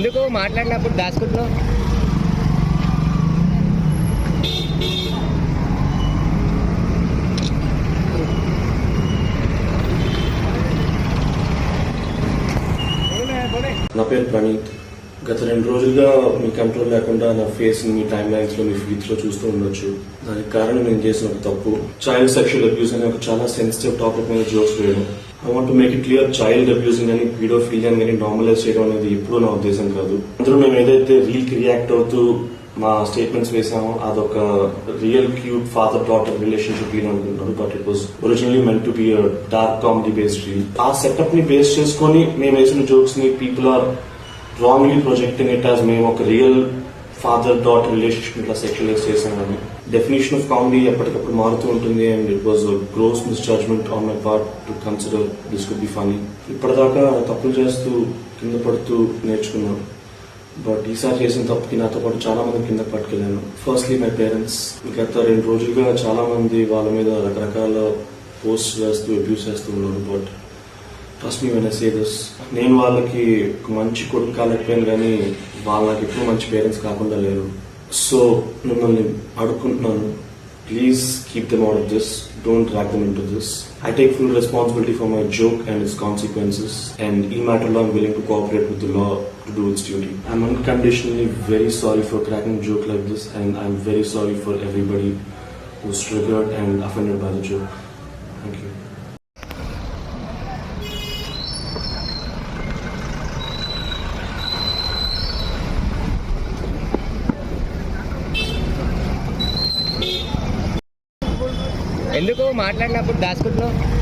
ఎందుకు మాట్లాడినప్పుడు దాచుకుంటున్నావు? నా పేరు ప్రణీత్. గత 2 రోజులుగా మీ కంట్రోల్ లేకుండా నా ఫేస్ మీ టైమ్ లైన్స్ లో మీ ఫీడ్స్ లో చూస్తూ ఉండొచ్చు. దానికి కారణం నేను చేసిన ఒక తప్పు, చైల్డ్ సెక్షువల్ అబ్యూస్ అనే ఒక చాలా సెన్సిటివ్ టాపిక్ మీద జోక్స్ వేయడం. I want to make it clear, child abusing అని పీడోఫిలియా అని నార్మలైజ్ చేయడం అనేది ఎప్పుడూ నా ఉద్దేశం కాదు. అందులో మేము ఏదైతే రీల్ కి రియాక్ట్ అవుతూ మా స్టేట్మెంట్స్ వేసామో అదొక real cute father daughter relationship అనుకుంటున్నారు. But it was originally meant to be a dark comedy based reel. ఆ సెటప్ ని బేస్ చేసుకుని మేము వేసిన జోక్స్ ని people are wrongly projecting it as మేము ఒక రియల్ ఫాదర్ డాటర్ రిలేషన్షిప్ ఇట్లా సెక్షువలైజ్ చేశామని. డెఫినేషన్ ఆఫ్ కామెడీ ఎప్పటికప్పుడు మారుతూ ఉంటుంది and it was gross misjudgement on my part to consider this could be funny. ఇప్పటిదాకా తప్పులు చేస్తూ కింద పడుతూ నేర్చుకున్నాను. బట్ ఈసారి చేసిన తప్పుకి నాతో పాటు చాలా మంది కింద పట్టుకెళ్ళాను. Firstly my parents. గత 2 రోజులుగా చాలా మంది వాళ్ళ మీద రకరకాల పోస్ట్ వేస్తూ అబ్యూస్ చేస్తూ ఉన్నారు. But trust me when I say this, నేను వాళ్ళకి ఒక మంచి కొడుకు కాలేకపోయాను కానీ వాళ్ళకి ఎప్పుడు మంచి పేరెంట్స్ కాకుండా లేరు. సో మిమ్మల్ని అడుక్కుంటున్నాను, please keep them out of this, don't drag them into this. I take full responsibility for my joke and its consequences, and in matter law I'm willing to cooperate with the law to do its duty. I'm unconditionally very sorry for cracking a joke like this, and I'm very sorry for everybody who's triggered and offended by the joke. Thank you. ఎందుకు మాట్లాడినప్పుడు దాచుకుంటున్నావు?